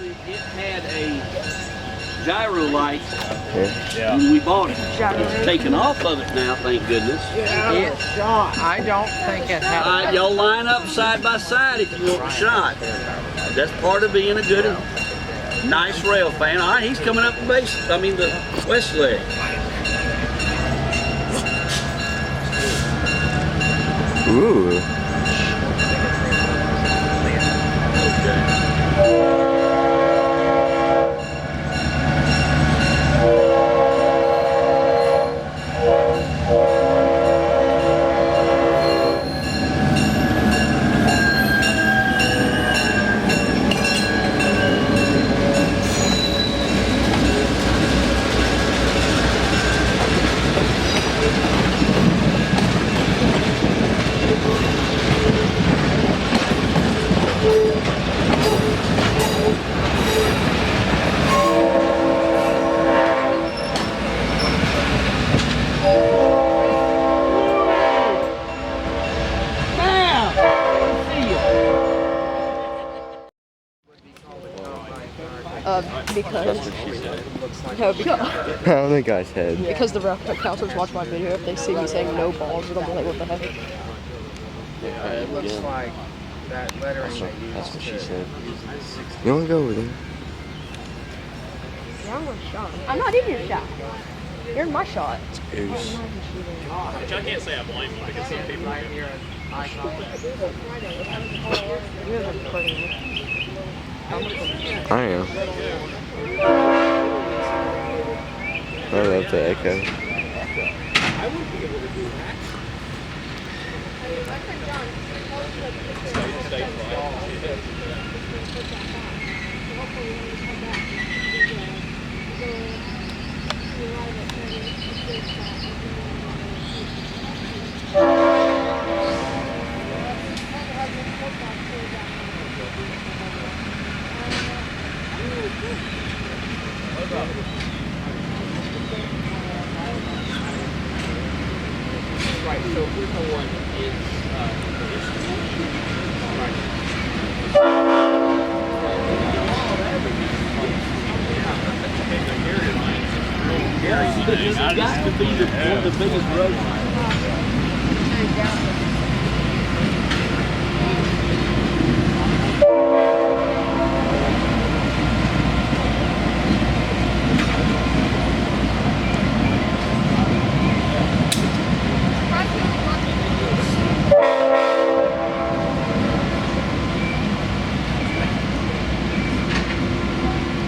It had a gyro light when we bought it. It's taken off of it now, thank goodness. I don't think it had. Y'all line up side by side if you want a shot. That's part of being a good, nice rail fan. All right, he's coming up the the west leg. Ooh. Because That's what she said. no, because On the guy's head. because the RailCamp counselors watch my video. If they see me saying no balls, they'll be like, "What the heck?" It looks like that lettering they used. That's what she said. You want to go over there? Yeah, I'm a shot. I'm not in your shot. You're in my shot. Goose. Which I can't say I blame you because some people do. I am. I love the echo. I wouldn't be able to do that. Right, so here's the one is This has got to be one of the biggest roads.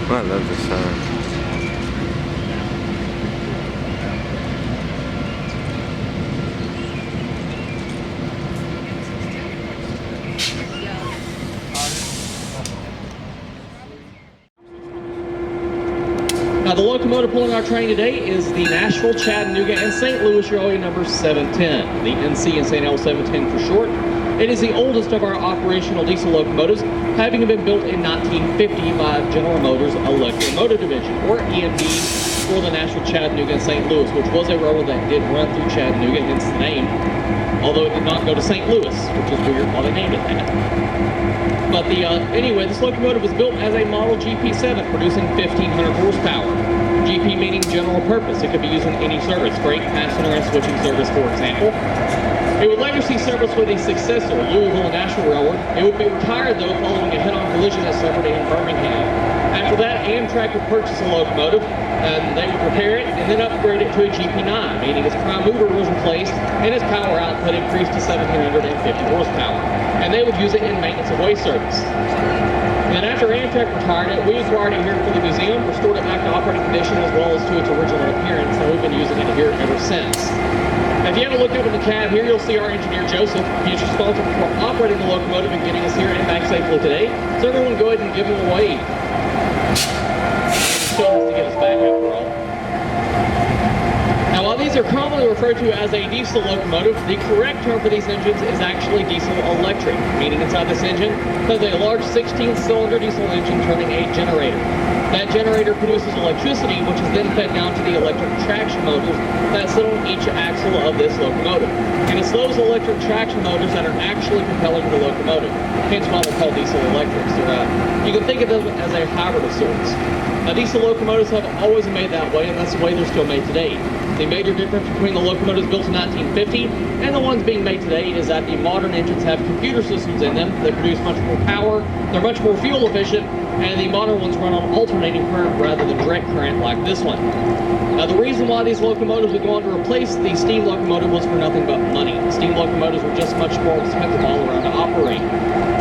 I love this sign. Now, the locomotive pulling our train today is the Nashville, Chattanooga, and St. Louis Railway number 710, the NC&StL 710 for short. It is the oldest of our operational diesel locomotives, having been built in 1950 by General Motors Electromotive Division, or EMD, for the Nashville, Chattanooga, and St. Louis, which was a railroad that did run through Chattanooga, hence the name, although it did not go to St. Louis, which is weird why they named it that. But anyway, this locomotive was built as a model GP7, producing 1,500 horsepower. GP meaning general purpose. It could be used in any service, freight, passenger, and switching service, for example. It would later see service with a successor, Louisville and Nashville Railroad. It would be retired, though, following a head-on collision that suffered in Birmingham. After that, Amtrak would purchase a locomotive, and they would repair it and then upgrade it to a GP9, meaning its prime mover was replaced and its power output increased to 1,750 horsepower. And they would use it in maintenance of way service. And then after Amtrak retired it, we acquired it here for the museum, restored it back to operating condition as well as to its original appearance, and we've been using it here ever since. Now, if you haven't looked up in the cab here, you'll see our engineer Joseph. He's responsible for operating the locomotive and getting us here and back safely today. So everyone go ahead and give him a wave. He still has to get us back after all. Now, while these these are commonly referred to as a diesel locomotive, the correct term for these engines is actually diesel electric, meaning inside this engine there's a large 16-cylinder diesel engine turning a generator. That generator produces electricity, which is then fed down to the electric traction motors that sit on each axle of this locomotive. And it's those electric traction motors that are actually propelling the locomotive, hence why they're called diesel electrics. You can think of them as a hybrid of sorts. Now, diesel locomotives have always been made that way, and that's the way they're still made today. The major difference between the locomotives built in 1950 and the ones being made today is that the modern engines have computer systems in them that produce much more power, they're much more fuel efficient, and the modern ones run on alternating current rather than direct current like this one. Now, the reason why these locomotives would go on to replace the steam locomotive was for nothing but money. Steam locomotives were just much more expensive all around to operate.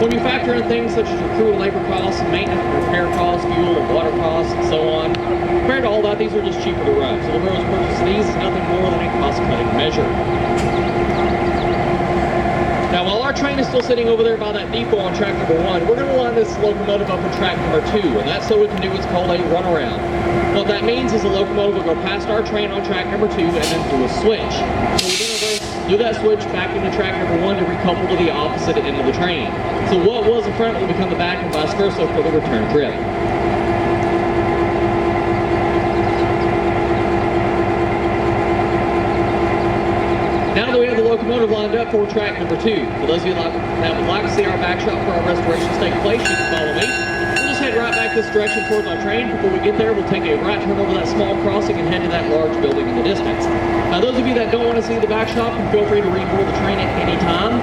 When you factor in things such as your crew and labor costs, maintenance and repair costs, fuel and water costs, and so on, compared to all that, these are just cheaper to run. So the railroad's purchase of these is nothing more than a cost-cutting measure. Now, while our train is still sitting over there by that depot on track number 1, we're going to line this locomotive up on track number 2, and that's so we can do what's called a runaround. What that means is the locomotive will go past our train on track number 2 and then do a switch. So we're going to do that switch back into track number 1 to recouple to the opposite end of the train. So what was in front will become the back and vice versa for the return trip. Now that we have the locomotive lined up for track number 2, for those of you that would like to see our back shop for our restorations take place, you can follow me. We'll just head right back this direction towards our train. Before we get there, we'll take a right turn over that small crossing and head to that large building in the distance. Now, those of you that don't want to see the back shop, can feel free to reboard the train at any time.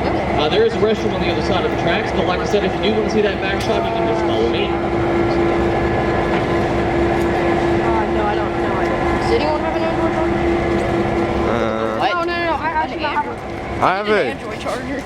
There is a restroom on the other side of the tracks, but like I said, if you do want to see that back shop, you can just follow me. No, I don't know. Does anyone have an Android charger? What? No. I have an an Android charger.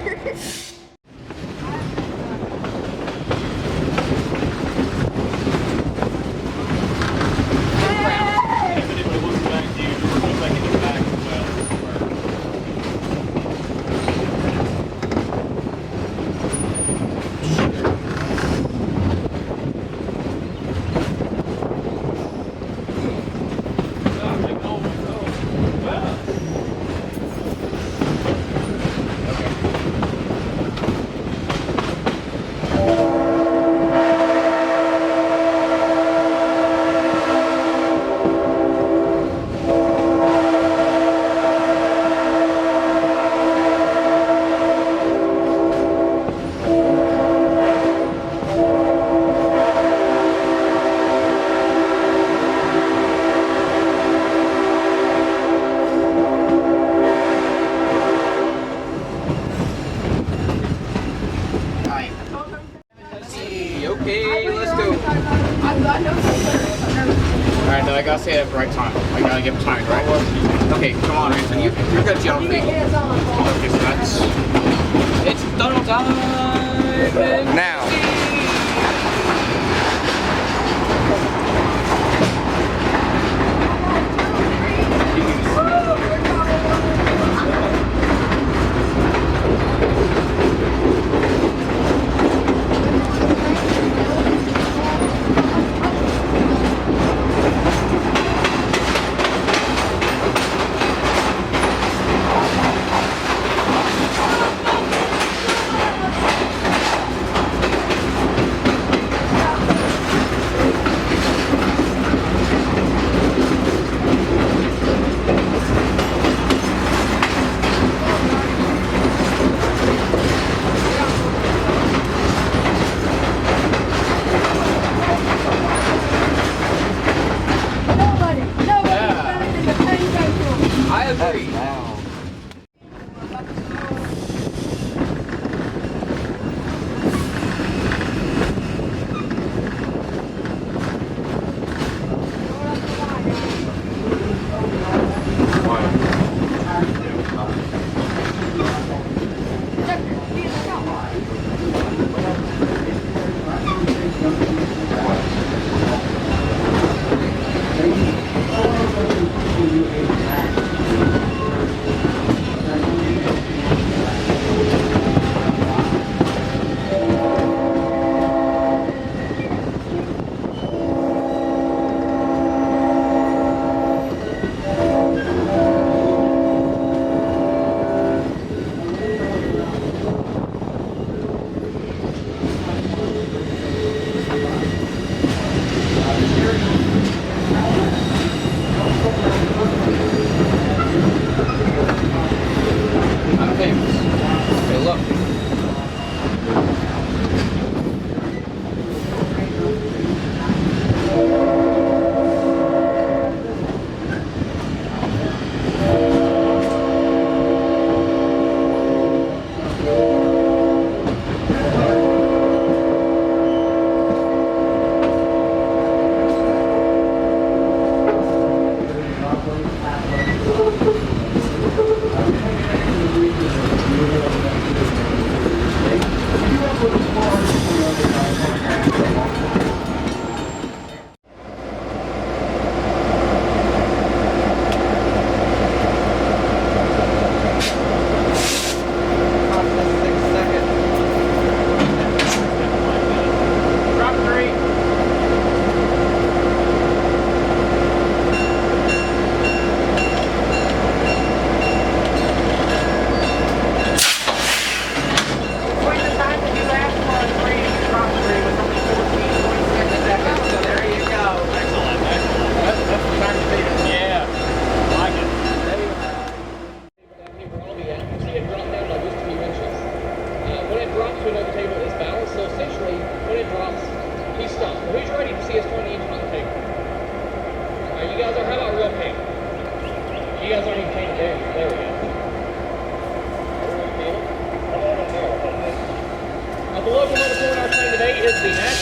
Okay, let's go. Alright, now I gotta say it at the right time. I gotta give time, right? Okay, come on, Anthony. You're good, Joe. Okay, so that's... It's tunnel time! Now!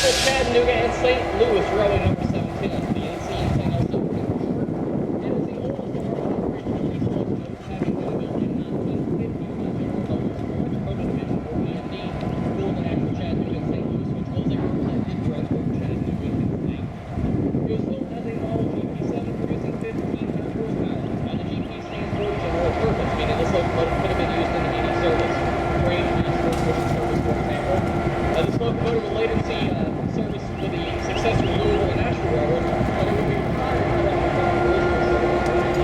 Nashville, Chattanooga, and St. Louis Railway number 710, the NC&StL 710 for short. It is the oldest of our operational diesel locomotives, having been built in 1950 by General Motors for its prototype for EMD, built in Nashville, Chattanooga, and St. Louis, which was a replacement for Edgewater, Chattanooga, and St. It was built as a model GP7, producing 1,500 horsepower. Now, the GP stands for general purpose, meaning this locomotive could have been used in any service. Grain, transport, pushing service, for example. This locomotive will later see service with the successful Louisville and Nashville Railroad, but it will be retired right after the original service.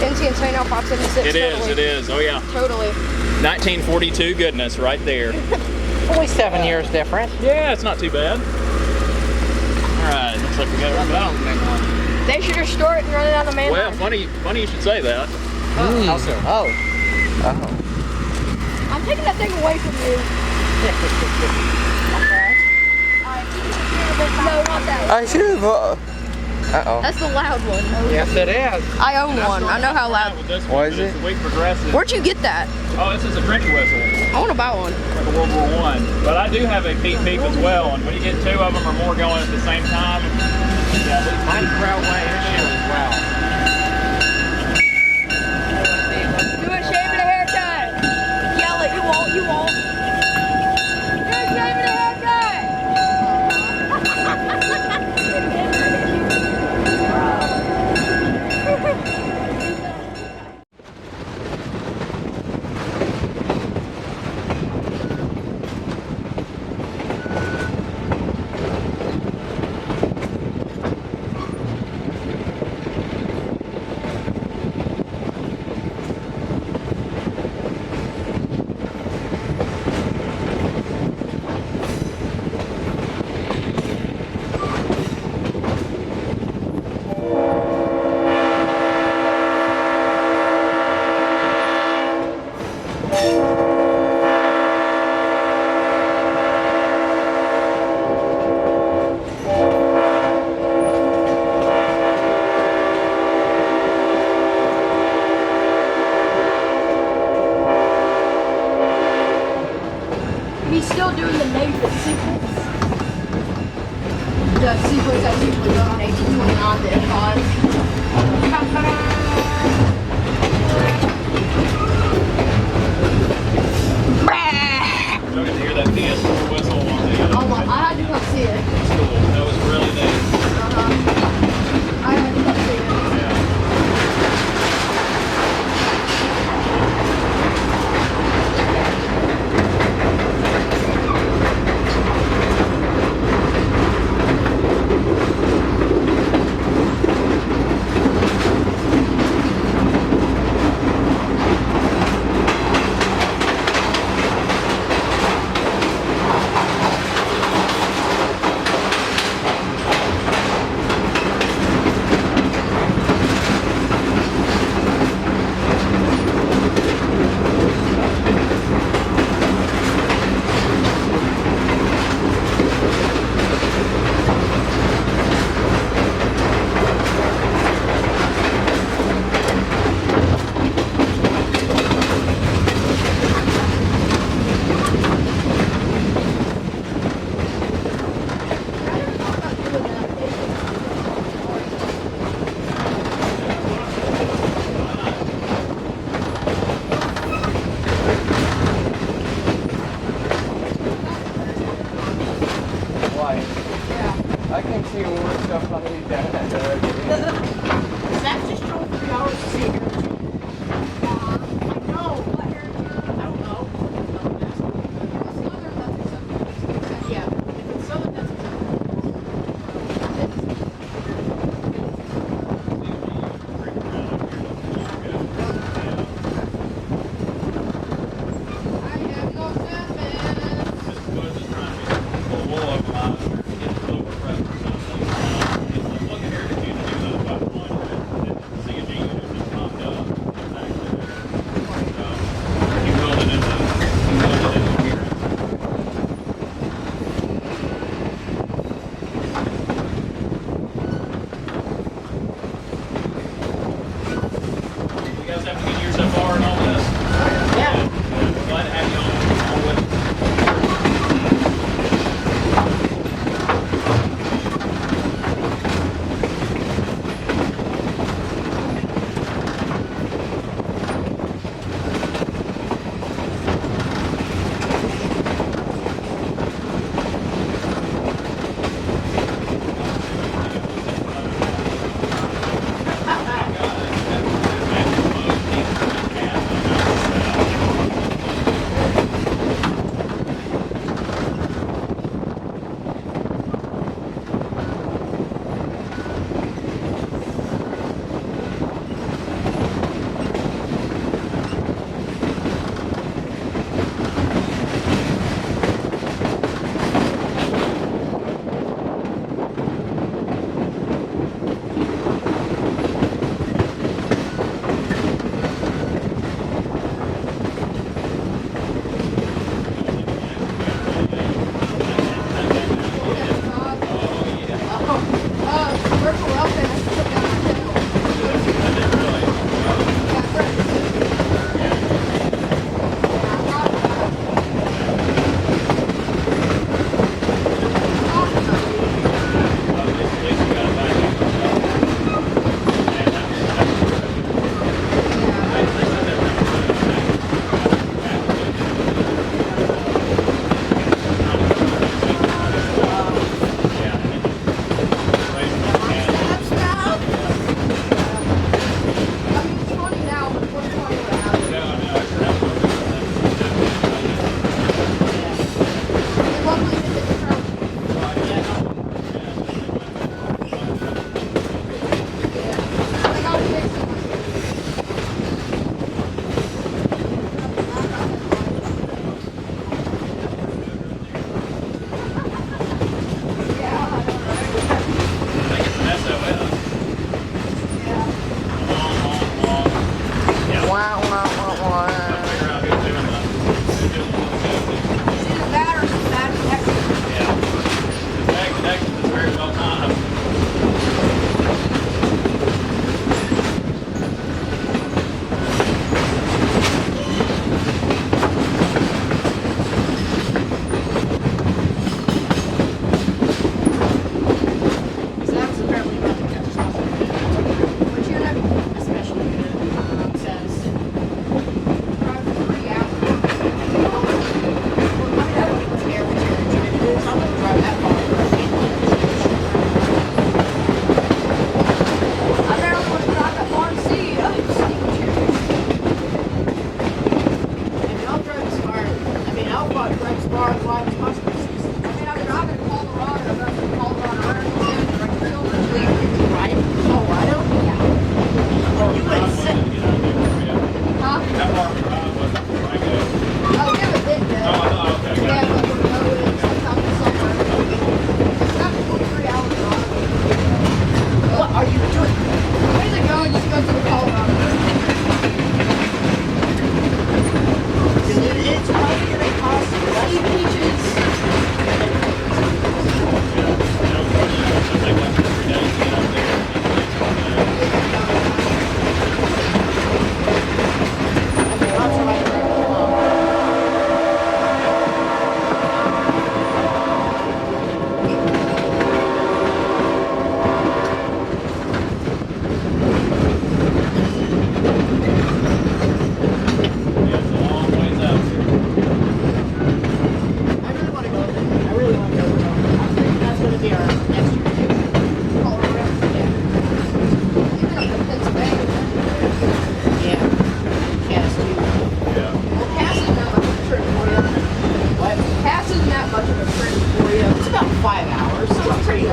NC&StL 576. It is, totally. it is. Oh yeah. Totally. 1942 goodness right there. Only 7 years different. Yeah, it's not too bad. Alright, looks like we got it down. They should restore it and run it down the main Well, line. funny you should say that. How so? Oh. I'm taking that thing away from you. No, not that one. I should have. Uh-oh. That's the loud one. Yes, it is. I own one. I know how loud. Why is it? As the week progresses. Where'd you get that? Oh, this is a French whistle. I want to buy one. Like a World War I. But I do have a beep beep as well, and when you get two of them or more going at the same time, yeah, Mine's railway issue as well. Do a shave and a haircut. Yell it. You won't. You won't. Do a shave and a haircut. still doing the Nathan sequence. The sequence that's usually done on 1829 to F5. Don't get to hear that PS4 whistle on the Oh my, I had to come see it. Cool. That was really neat. I had to come see it. I can see more stuff on these down that direction. That's just drove 3 hours to see here. I know. I don't know. Yeah, if it's southern, that's I have no service. Look at here, if you do that.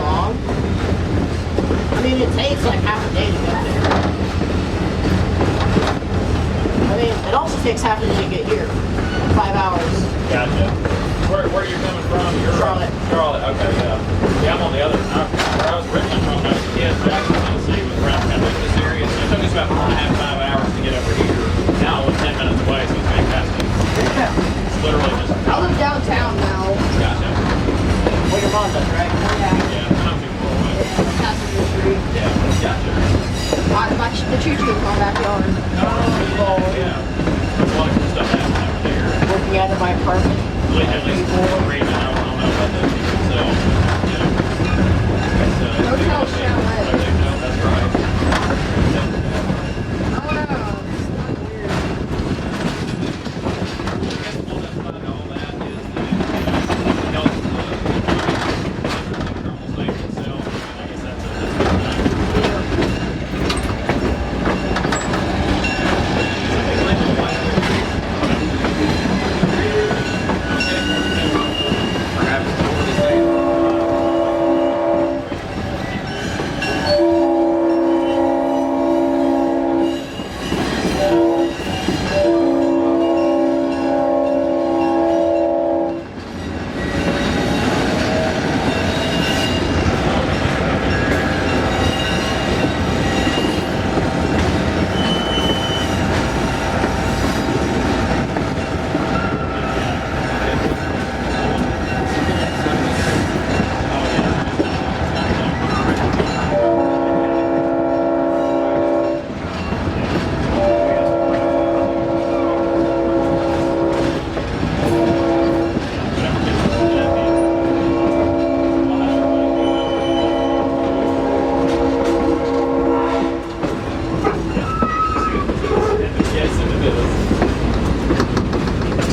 long. I mean, it takes like half a day to get there. I mean, it also takes half a day to get here. 5 hours. Gotcha. Where are you coming from? You're Charlotte. Charlotte, okay, yeah. Yeah, I'm on the other side. Where I was originally from, when I was a kid, Jackson, Tennessee, was around kind of this area. So it took us about 4.5, 5 hours to get over here. Now I live 10 minutes away, so it's fantastic. It's literally just... I live downtown now. Gotcha. Well, your mom does, right? Yeah, not too far away. Passenger street. Yeah, gotcha. The choo-choo in my backyard. Oh, yeah. There's a lot of cool stuff happening over there. Working out of my apartment. At least for a reason, I don't know about those people, so, yeah. No tell chalet. That's right. Oh no.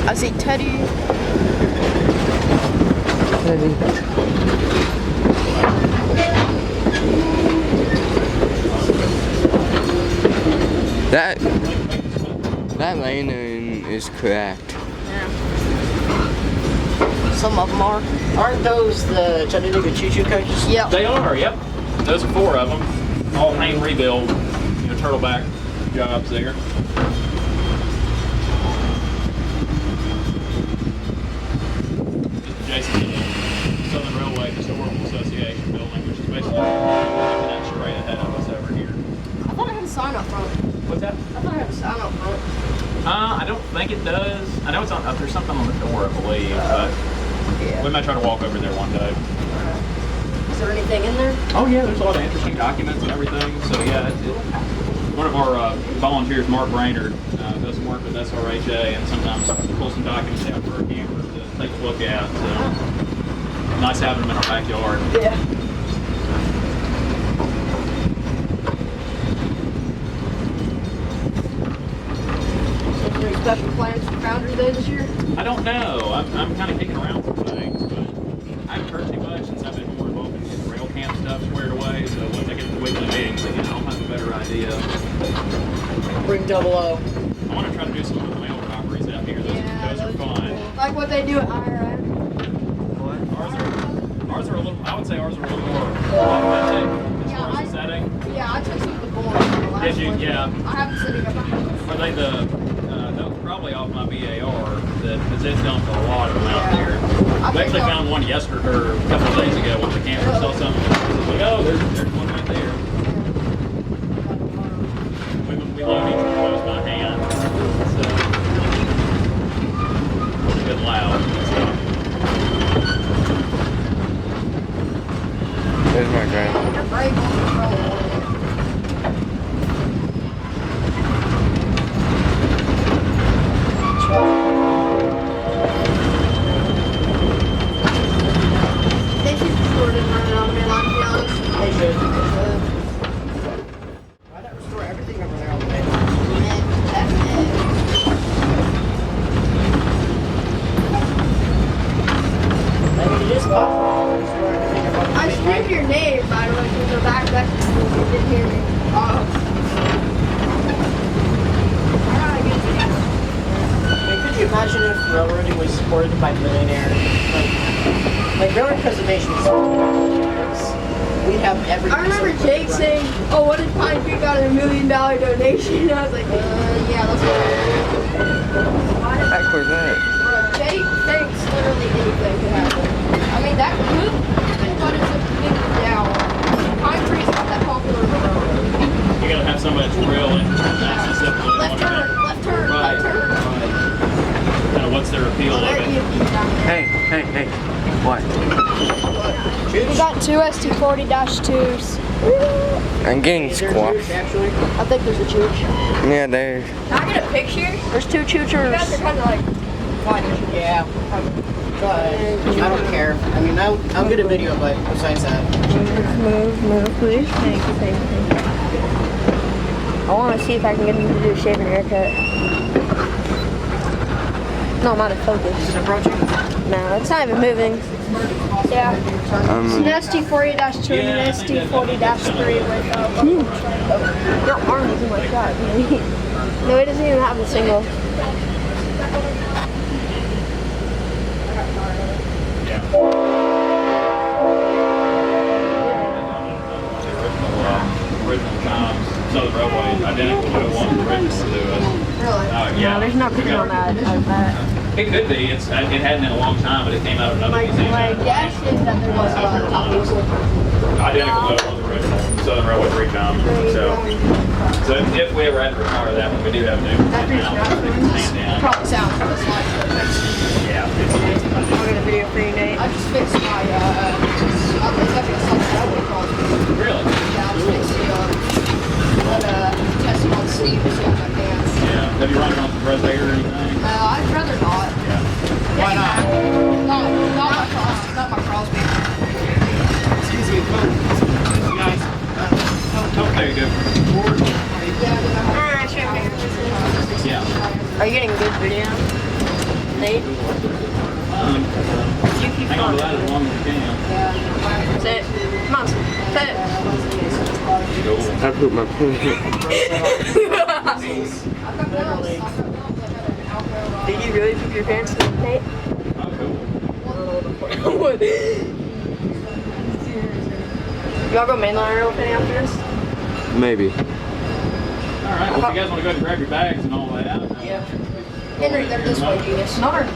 I see Teddy. That lane is cracked. Yeah. Some of them are. Aren't those the Chattanooga choo-choo coaches? Yep. They are, yep. Those are 4 of them. All main rebuild, turtleback jobs there. Adjacent to the Southern Railway Historical Association building, which is basically that straight ahead of us over here. I thought I had a sign up front. What's that? I thought I had a sign up front. I don't think it does. I know it's on. There's something on the door, I believe, but Yeah. we might try to walk over there one day. Is there anything in there? Oh yeah, there's a lot of interesting documents and everything. So yeah, one of our volunteers, Mark Brainerd, does some work with SRHA and sometimes pull some documents out for our campers to take a look at. So nice having them in our backyard. Yeah. Any special plans for Founders Day this year? I don't know. I'm kind of kicking around some things, but I haven't heard too much since I've been more involved in getting RailCamp stuff squared away. So once I get to the weekly meetings again, I'll have a better idea. Bring 00. I want to try to do some of the mail robberies out here. Those are fun. Cool. Like what they do at IRS. Ours are a little. I would say ours are a little more authentic as far as the setting. Yeah, I took some of the boys from the last Did you? one. Yeah. I have them sitting up behind. Are they the? That was probably off my VAR. Because it's dumped a lot of them out there. We actually found one yesterday or a couple of days ago when the camper saw something. It was like, oh, there's one right there. We load each one of those by hand. So it's good loud. So. There's my grandma. You're brave on the roll. They should restore it and run it on the main line, to be honest. They should. Why not restore everything over there on the main line? That's it. I mean, it is possible to restore everything over on the I main screamed line. your name, by the way, from the back of you didn't hear me. I mean, could you imagine if railroading was supported by millionaires? Like railroad preservation is something. we'd have everything. I remember Jake saying, "Oh, what if Pine Creek got a $1 million donation?" And I was like, "Yeah, let's go." Heck, where's that? Jake thinks literally anything could happen. I mean, that group got into big down. Pine Creek's not that popular of a road. You gotta have somebody that's real and that's specifically Left turn, left turn, left turn. Kind of what's their appeal of it. Hey. What? We got two ST40-2s. I'm getting squashed. Actually. I think there's a chooch. Yeah, there. Can I get a picture? There's two choochers. You guys are kind of like fighting. Yeah. But I don't care. I mean, I'll get a video, but besides that. Move, please. Thank you. I want to see if I can get him to do a shaving haircut. No, I'm out of focus. Is it approaching? No, it's not even moving. Yeah. It's an ST40-2 and an ST40-3 with your arm isn't like that. No, it doesn't even have a single. Original times, Southern Railway, identical to the one original to us. Really? Yeah. No, there's nothing on that. It could be. It hadn't in a long time, but it came out of another museum. My guess is that there was a top whistle. Identical to the original Southern Railway 3 times. So if we ever had to retire that one, we do have new one now. Stand down. Probably sounds just like Yeah. I'll get a video for you, Nate. I just fixed my, it's actually a self-driving cross. Really? Yeah, I just fixed test it on Steam as soon as I can. Yeah. Have you run it on some Predator or anything? I'd rather not. Yeah. Why not? Not my Crosby. Excuse me, guys. There you go. Alright, show me. Yeah. Are you getting good video? Nate? You keep Hang on going. to that as long as you can. Sit. Come on, sit. I put my pants. Did you really poop your pants, Nate? What? Y'all go mainline real quick after this? Maybe. Alright, well if you guys want to go ahead and grab your bags and all that. Yeah. Henry, they're this way, genius. Not her.